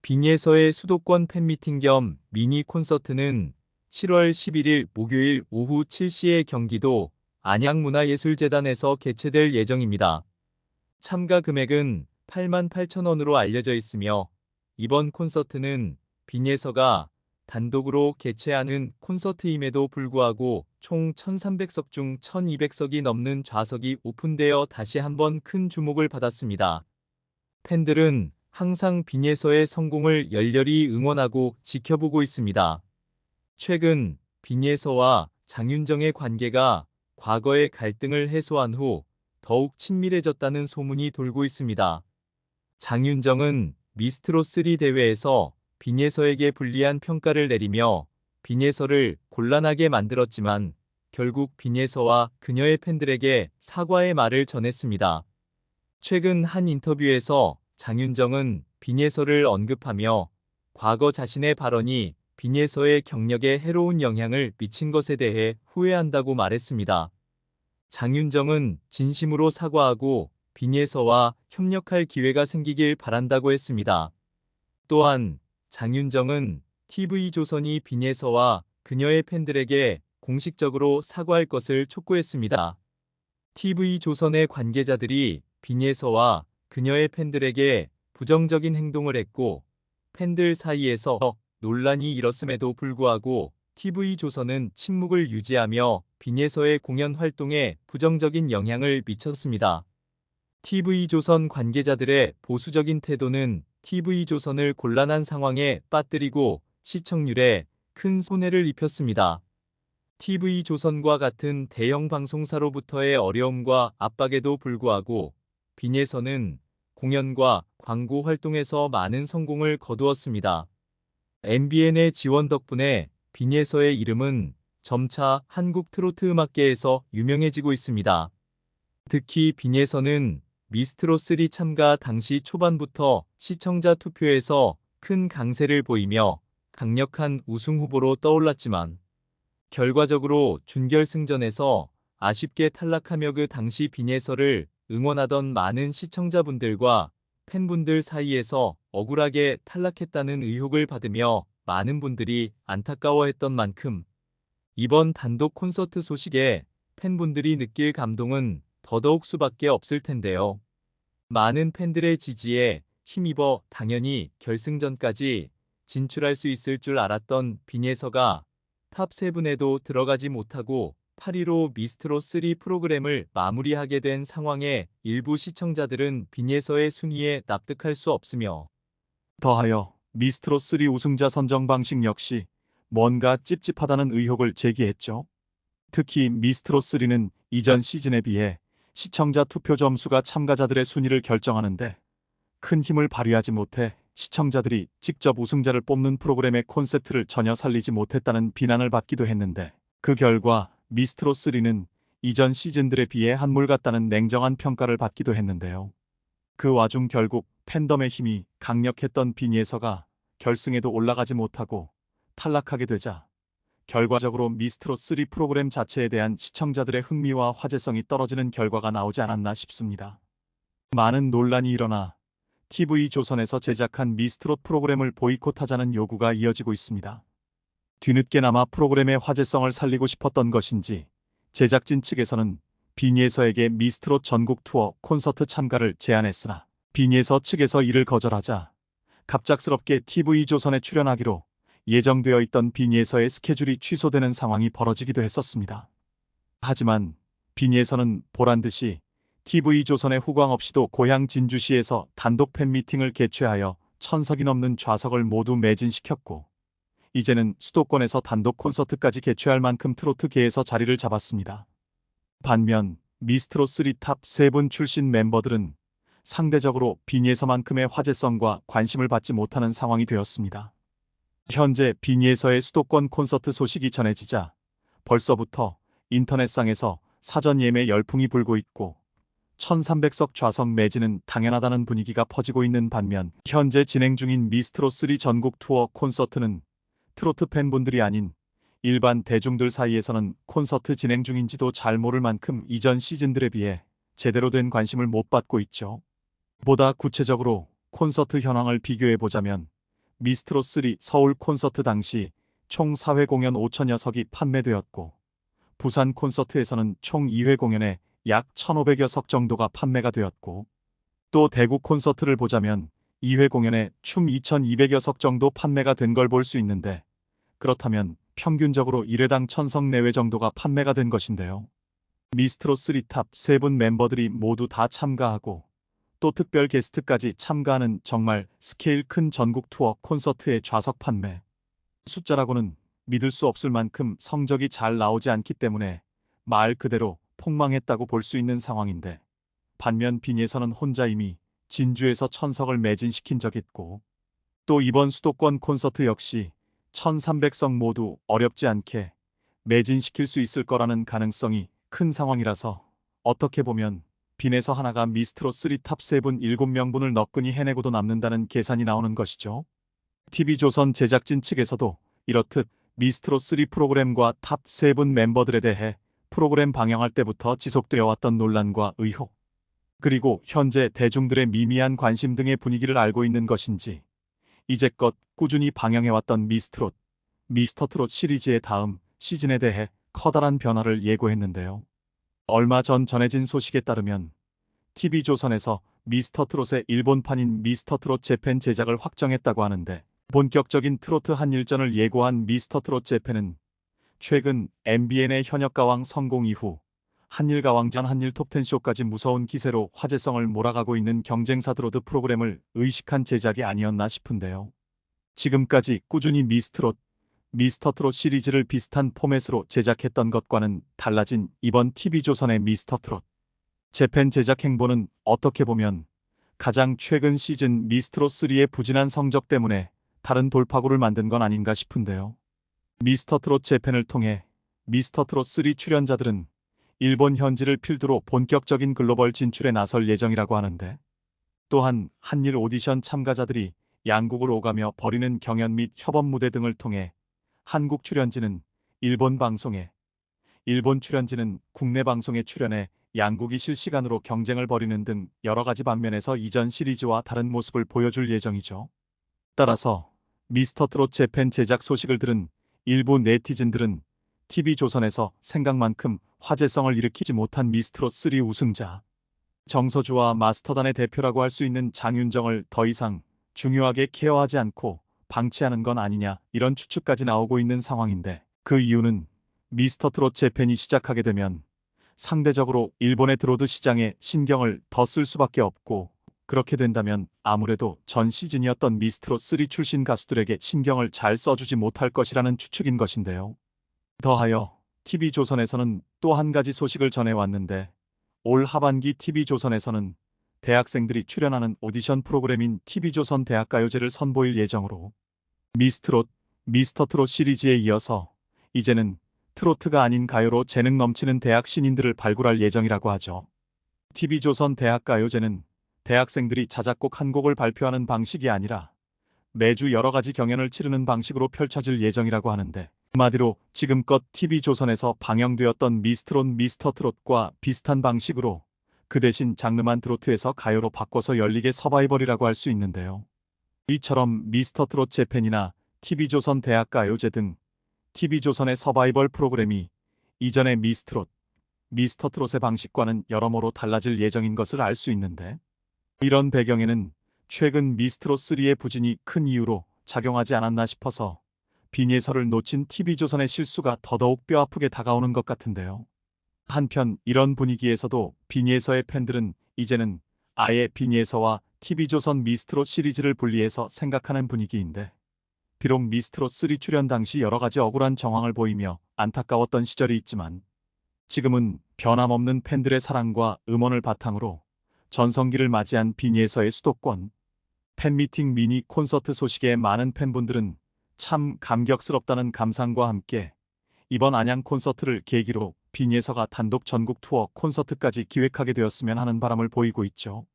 빈예서의 수도권 팬미팅 겸 미니 콘서트는 7월 11일 목요일 오후 7시에 경기도 안양문화예술재단에서 개최될 예정입니다. 참가 금액은 88,000원으로 알려져 있으며 이번 콘서트는 빈예서가 단독으로 개최하는 콘서트임에도 불구하고 총 1,300석 중 1,200석이 넘는 좌석이 오픈되어 다시 한번 큰 주목을 받았습니다. 팬들은 항상 빈예서의 성공을 열렬히 응원하고 지켜보고 있습니다. 최근 빈예서와 장윤정의 관계가 과거의 갈등을 해소한 후 더욱 친밀해졌다는 소문이 돌고 있습니다. 장윤정은 미스트롯3 대회에서 빈예서에게 불리한 평가를 내리며 빈예서를 곤란하게 만들었지만 결국 빈예서와 그녀의 팬들에게 사과의 말을 전했습니다. 최근 한 인터뷰에서 장윤정은 빈예서를 언급하며 과거 자신의 발언이 빈예서의 경력에 해로운 영향을 미친 것에 대해 후회한다고 말했습니다. 장윤정은 진심으로 사과하고 빈예서와 협력할 기회가 생기길 바란다고 했습니다. 또한 장윤정은 TV조선이 빈예서와 그녀의 팬들에게 공식적으로 사과할 것을 촉구했습니다. TV조선의 관계자들이 빈예서와 그녀의 팬들에게 부정적인 행동을 했고 팬들 사이에서 논란이 일었음에도 불구하고 TV조선은 침묵을 유지하며 빈예서의 공연 활동에 부정적인 영향을 미쳤습니다. TV조선 관계자들의 보수적인 태도는 TV조선을 곤란한 상황에 빠뜨리고 시청률에 큰 손해를 입혔습니다. TV조선과 같은 대형 방송사로부터의 어려움과 압박에도 불구하고 빈예서는 공연과 광고 활동에서 많은 성공을 거두었습니다. MBN의 지원 덕분에 빈예서의 이름은 점차 한국 트로트 음악계에서 유명해지고 있습니다. 특히 빈예서는 미스트롯3 참가 당시 초반부터 시청자 투표에서 큰 강세를 보이며 강력한 우승 후보로 떠올랐지만 결과적으로 준결승전에서 아쉽게 탈락하며 그 당시 빈예서를 응원하던 많은 시청자분들과 팬분들 사이에서 억울하게 탈락했다는 의혹을 받으며 많은 분들이 안타까워했던 만큼 이번 단독 콘서트 소식에 팬분들이 느낄 감동은 더더욱 수밖에 없을 텐데요. 많은 팬들의 지지에 힘입어 당연히 결승전까지 진출할 수 있을 줄 알았던 빈예서가 탑7에도 들어가지 못하고 8위로 미스트롯3 프로그램을 마무리하게 된 상황에 일부 시청자들은 빈예서의 순위에 납득할 수 없으며 더하여 미스트롯3 우승자 선정 방식 역시 뭔가 찝찝하다는 의혹을 제기했죠. 특히 미스트롯3는 이전 시즌에 비해 시청자 투표 점수가 참가자들의 순위를 결정하는데 큰 힘을 발휘하지 못해 시청자들이 직접 우승자를 뽑는 프로그램의 콘셉트를 전혀 살리지 못했다는 비난을 받기도 했는데 그 결과 미스트롯3는 이전 시즌들에 비해 한물 같다는 냉정한 평가를 받기도 했는데요. 그 와중 결국 팬덤의 힘이 강력했던 빈예서가 결승에도 올라가지 못하고 탈락하게 되자 결과적으로 미스트롯3 프로그램 자체에 대한 시청자들의 흥미와 화제성이 떨어지는 결과가 나오지 않았나 싶습니다. 많은 논란이 일어나 TV조선에서 제작한 미스트롯 프로그램을 보이콧하자는 요구가 이어지고 있습니다. 뒤늦게나마 프로그램의 화제성을 살리고 싶었던 것인지 제작진 측에서는 빈예서에게 미스트롯 전국 투어 콘서트 참가를 제안했으나 빈예서 측에서 이를 거절하자 갑작스럽게 TV조선에 출연하기로 예정되어 있던 빈예서의 스케줄이 취소되는 상황이 벌어지기도 했었습니다. 하지만 빈예서는 보란듯이 TV조선의 후광 없이도 고향 진주시에서 단독 팬미팅을 개최하여 1,000석이 넘는 좌석을 모두 매진시켰고 이제는 수도권에서 단독 콘서트까지 개최할 만큼 트로트계에서 자리를 잡았습니다. 반면 미스트롯3 탑 3분 출신 멤버들은 상대적으로 빈예서만큼의 화제성과 관심을 받지 못하는 상황이 되었습니다. 현재 빈예서의 수도권 콘서트 소식이 전해지자 벌써부터 인터넷상에서 사전 예매 열풍이 불고 있고 1,300석 좌석 매진은 당연하다는 분위기가 퍼지고 있는 반면 현재 진행 중인 미스트롯3 전국 투어 콘서트는 트로트 팬분들이 아닌 일반 대중들 사이에서는 콘서트 진행 중인지도 잘 모를 만큼 이전 시즌들에 비해 제대로 된 관심을 못 받고 있죠. 보다 구체적으로 콘서트 현황을 비교해보자면 미스트롯3 서울 콘서트 당시 총 4회 공연 5천여 석이 판매되었고, 부산 콘서트에서는 총 2회 공연에 약 1,500여 석 정도가 판매가 되었고, 또 대구 콘서트를 보자면 2회 공연에 춤 2,200여 석 정도 판매가 된 걸 볼 수 있는데, 그렇다면 평균적으로 1회당 1,000석 내외 정도가 판매가 된 것인데요. 미스트롯3 탑 3분 멤버들이 모두 다 참가하고 또 특별 게스트까지 참가하는 정말 스케일 큰 전국 투어 콘서트의 좌석 판매 숫자라고는 믿을 수 없을 만큼 성적이 잘 나오지 않기 때문에 말 그대로 폭망했다고 볼 수 있는 상황인데, 반면 빈예선은 혼자 이미 진주에서 1,000석을 매진시킨 적이 있고, 또 이번 수도권 콘서트 역시 1,300석 모두 어렵지 않게 매진시킬 수 있을 거라는 가능성이 큰 상황이라서, 어떻게 보면 빈에서 하나가 미스트롯3 탑 3분 7명분을 너끈히 해내고도 남는다는 계산이 나오는 것이죠. TV조선 제작진 측에서도 이렇듯 미스트롯3 프로그램과 탑 3분 멤버들에 대해 프로그램 방영할 때부터 지속되어 왔던 논란과 의혹, 그리고 현재 대중들의 미미한 관심 등의 분위기를 알고 있는 것인지 이제껏 꾸준히 방영해왔던 미스트롯, 미스터트롯 시리즈의 다음 시즌에 대해 커다란 변화를 예고했는데요. 얼마 전 전해진 소식에 따르면 TV조선에서 미스터트롯의 일본판인 미스터트롯 재팬 제작을 확정했다고 하는데, 본격적인 트로트 한일전을 예고한 미스터트롯 재팬은 최근 MBN의 현역가왕 성공 이후 한일가왕전 한일 톱10쇼까지 무서운 기세로 화제성을 몰아가고 있는 경쟁사 드로드 프로그램을 의식한 제작이 아니었나 싶은데요. 지금까지 꾸준히 미스터트롯 시리즈를 비슷한 포맷으로 제작했던 것과는 달라진 이번 TV조선의 미스터트롯 재팬 제작 행보는 어떻게 보면 가장 최근 시즌 미스트롯3의 부진한 성적 때문에 다른 돌파구를 만든 건 아닌가 싶은데요. 미스터트롯 재팬을 통해 미스터트롯3 출연자들은 일본 현지를 필두로 본격적인 글로벌 진출에 나설 예정이라고 하는데, 또한 한일 오디션 참가자들이 양국을 오가며 벌이는 경연 및 협업 무대 등을 통해 한국 출연진은 일본 방송에, 일본 출연진은 국내 방송에 출연해 양국이 실시간으로 경쟁을 벌이는 등 여러 가지 방면에서 이전 시리즈와 다른 모습을 보여줄 예정이죠. 따라서 미스터트롯 재팬 제작 소식을 들은 일부 네티즌들은 TV조선에서 생각만큼 화제성을 일으키지 못한 미스트롯3 우승자 정서주와 마스터단의 대표라고 할 수 있는 장윤정을 더 이상 중요하게 케어하지 않고 방치하는 건 아니냐, 이런 추측까지 나오고 있는 상황인데, 그 이유는 미스터트롯 재팬이 시작하게 되면 상대적으로 일본의 드로드 시장에 신경을 더 쓸 수밖에 없고, 그렇게 된다면 아무래도 전 시즌이었던 미스트롯3 출신 가수들에게 신경을 잘 써주지 못할 것이라는 추측인 것인데요. 더하여 TV조선에서는 또 한 가지 소식을 전해왔는데, 올 하반기 TV조선에서는 대학생들이 출연하는 오디션 프로그램인 TV조선 대학가요제를 선보일 예정으로 미스터트롯 시리즈에 이어서 이제는 트로트가 아닌 가요로 재능 넘치는 대학 신인들을 발굴할 예정이라고 하죠. TV조선 대학가요제는 대학생들이 자작곡 한 곡을 발표하는 방식이 아니라 매주 여러 가지 경연을 치르는 방식으로 펼쳐질 예정이라고 하는데, 한마디로 지금껏 TV조선에서 방영되었던 미스터트롯과 비슷한 방식으로 그 대신 장르만 트로트에서 가요로 바꿔서 열리게 서바이벌이라고 할 수 있는데요. 이처럼 미스터트롯 재팬이나 TV조선 대학가요제 등 TV조선의 서바이벌 프로그램이 이전의 미스터트롯의 방식과는 여러모로 달라질 예정인 것을 알 수 있는데, 이런 배경에는 최근 미스트롯3의 부진이 큰 이유로 작용하지 않았나 싶어서 빈예설을 놓친 TV조선의 실수가 더더욱 뼈아프게 다가오는 것 같은데요. 한편 이런 분위기에서도 빈예서의 팬들은 이제는 아예 빈예서와 TV조선 미스트롯 시리즈를 분리해서 생각하는 분위기인데, 비록 미스트롯3 출연 당시 여러 가지 억울한 정황을 보이며 안타까웠던 시절이 있지만, 지금은 변함없는 팬들의 사랑과 음원을 바탕으로 전성기를 맞이한 빈예서의 수도권 팬미팅 미니 콘서트 소식에 많은 팬분들은 참 감격스럽다는 감상과 함께 이번 안양 콘서트를 계기로 빈예서가 단독 전국 투어 콘서트까지 기획하게 되었으면 하는 바람을 보이고 있죠.